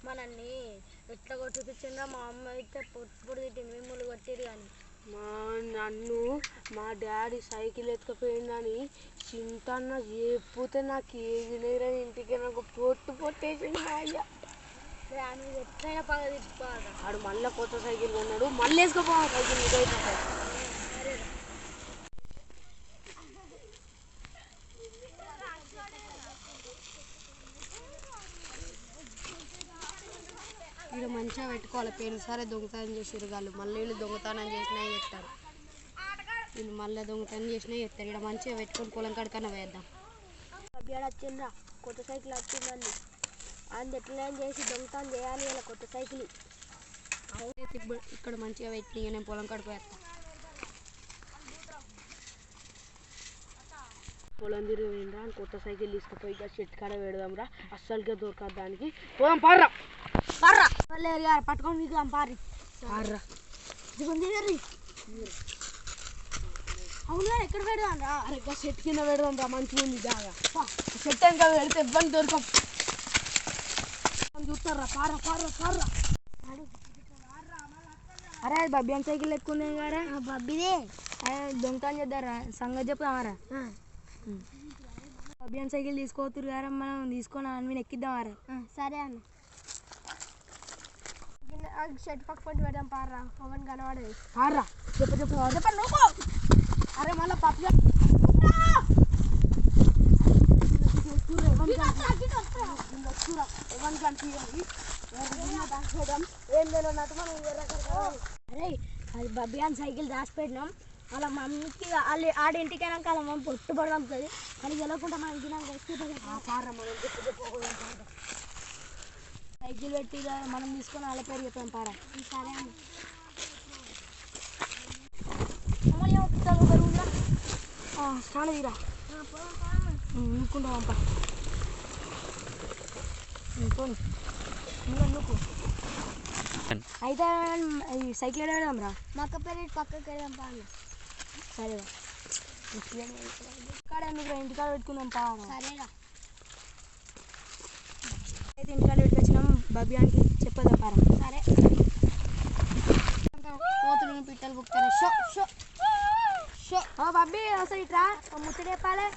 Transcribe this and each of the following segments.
మనల్ని ఎట్లా కొట్టిపించిందో మా అమ్మ అయితే పొప్పుడు తిట్టింది, మిమ్మల్ని కొట్టిరు కానీ నన్ను మా డాడీ సైకిల్ ఎత్తుకపోయిందని చింతన్న చెప్పితే నాకు ఏది లేదని ఇంటికి నాకు పొట్టేసింది మా అయ్య. ఎట్లయినా పగ తిట్టుకోవాలి. వాడు మళ్ళీ కొత్త సైకిల్ కొన్నాడు, మళ్ళీ వేసుకోపోవాలి సైకిల్ ఇదైతే. ఇక్కడ మంచిగా పెట్టుకోవాలి. పోయినసారి దొంగతనం చేసారు వాళ్ళు, మళ్ళీ వీళ్ళు దొంగతనం చేసినా చేస్తారు. వీళ్ళు మళ్ళీ దొంగతనం చేసినా చేస్తారు. ఇక్కడ మంచిగా పెట్టుకొని పొలం కాడికన్నా వేద్దాం. అబ్బాయి వచ్చిండ్రా, కొత్త సైకిల్ వచ్చిందండి. అది ఎట్లా చేసి దొంగతనం చేయాలి ఇలా కొత్త సైకిల్. ఇక్కడ మంచిగా పెట్టి నేను పొలం కాడికి వేస్తాను. పొలం తిరిగి పోయిందా అని కొత్త సైకిల్ తీసుకుపోయి చెట్టు కాడ పెడదాం రా, అస్సలుగా దొరకదు దానికి. పోదాం పార్రా పార్రా పట్టుకొని మీకు పారి పార్రా. అవునా ఎక్కడ పెడదాం రా? అరే చెట్టు కింద పెడదాం రా, మంచిగా ఉంది జాగా. చెట్టు ఇంకా పెడితే ఇబ్బంది దొరకం. చూస్తారా పార్రా పార్రా పార్రా. అరే అది బబ్బీ అని సైకిల్ ఎక్కువ కదా. బబ్బీదే దొంగతనం చేద్దారా, సంగతి చెప్తామారా. బబ్బీ అని సైకిల్ తీసుకోతురు కదా, మనం తీసుకొని అన్ని ఎక్కిద్దామారా. సరే అన్న, షర్ట్ పక్క పట్టి పెడదాం పార్రా, పవన్ కనవాడేది. పార్రా చెప్పండి నువ్వు. అరే మళ్ళీ పప్పు అరే అది బబ్బీ అని సైకిల్ దాచి పెట్టినాం. వాళ్ళ మమ్మీకి వాళ్ళు ఆడింటికి అయినాక వాళ్ళ మమ్మీ పొట్టు పడుతుంది, అది వెళ్ళకుండా మనకి సైకిల్ పెట్టి మనం తీసుకొని వాళ్ళ పేరు చెప్పాం పారా. సరే అండి. స్టాండ్ తీరా నుక్కుంటావా పోనీ నువ్వు అయితే ఈ సైకిల్ పెడదాం రా. మక్క పేరు పక్కకి వెళ్దాం పా. సరేరా ఇక్కడ ఎందుకు ఇంటికాడ పెట్టుకుందాం పా. సరేరా అయితే ఇంటికాడ పెట్టుకొచ్చినాం, బబ్బియానికి చెప్పదాం పారా. సరే కోతులు పిట్టలు బుక్తాను. షో షో షో బబ్బీ అసలు ఇట్రా ముచ్చట చెప్పాలి.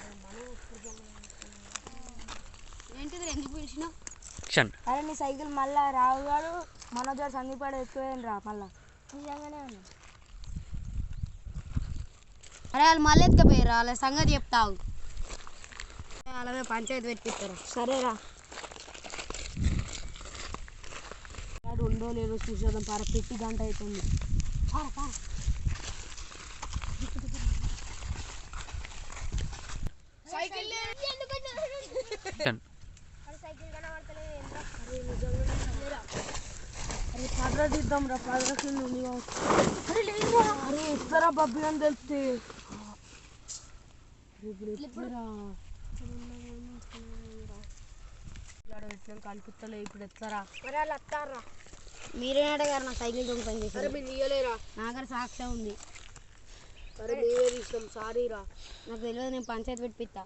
ఏంటిది ఎందుకు పిలిచినావు? అరే నీ సైకిల్ మళ్ళా రావుగాడు మనోజు సందీపాడు ఎక్కువేం రా మళ్ళా. నిజంగానే ఉన్నా. అరే వాళ్ళు మళ్ళీ ఎత్తుకపోయారు, వాళ్ళ సంగతి చెప్తావు. అలాగే పంచాయతీ పెట్టిస్తారు. సరేరా ఉండో లేదో చూసేద్దాం పార. పెట్టి గంట అవుతుంది. అరే పదరా తీద్దాం రా, పదరా కింద ఉంది. అరే ఇస్తారా బబ్బీ అని తెలిస్తే కనిపిస్తలే ఇప్పుడు ఎట్లారా. మీరే అడగారు నా సైకిల్ దొంగతనం చేసి. అరే మీరు తీయలేరా? నాగర సాక్ష్యం ఉంది. అరే మేమే తీసినాం, సారీ రా. నాకు తెలియదు, నేను పంచాయతీ పెట్టిస్తా.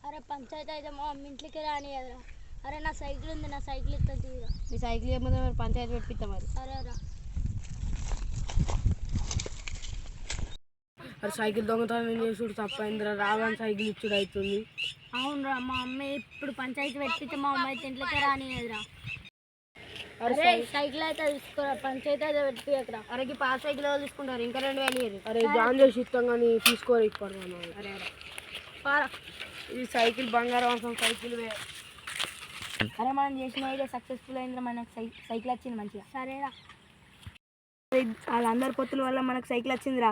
అరే పంచాయతీ అయితే మా అమ్మ ఇంట్లోకి రాని కదరా. అరే నా సైకిల్ ఉంది, నా సైకిల్ ఇస్తా తీరా. మీ సైకిల్ ఏమన్నా మరి పంచాయతీ పెట్టిస్తా మరి. సరేరా. అరే సైకిల్ దొంగతనం చేసుడు తప్పైందిరా, రాగానే సైకిల్ ఇచ్చుడు అవుతుంది. అవునరా, మా అమ్మ ఇప్పుడు పంచాయతీ పెట్టిస్తే మా అమ్మ అయితే ఇంట్లోకి రాని కదరా. అరే సైకిల్ అయితే తీసుకోరా, పంచాయతీ అయితే పెట్టిరా. అరే పాత సైకిల్ వాళ్ళు తీసుకుంటారు, ఇంకా 2000. అరే జాన్ చేసి ఇస్తాం కానీ తీసుకోరు ఇప్పటిదాన్ని. అరే అరే పారా, ఈ సైకిల్ బంగారం అవసరం సైకిల్. అరే మనం చేసిన ఐడియా సక్సెస్ఫుల్ అయిందిరా, మనకు సైకిల్ వచ్చింది మంచిగా. సరేరా, వాళ్ళందరి పొత్తుల వల్ల మనకు సైకిల్ వచ్చిందిరా.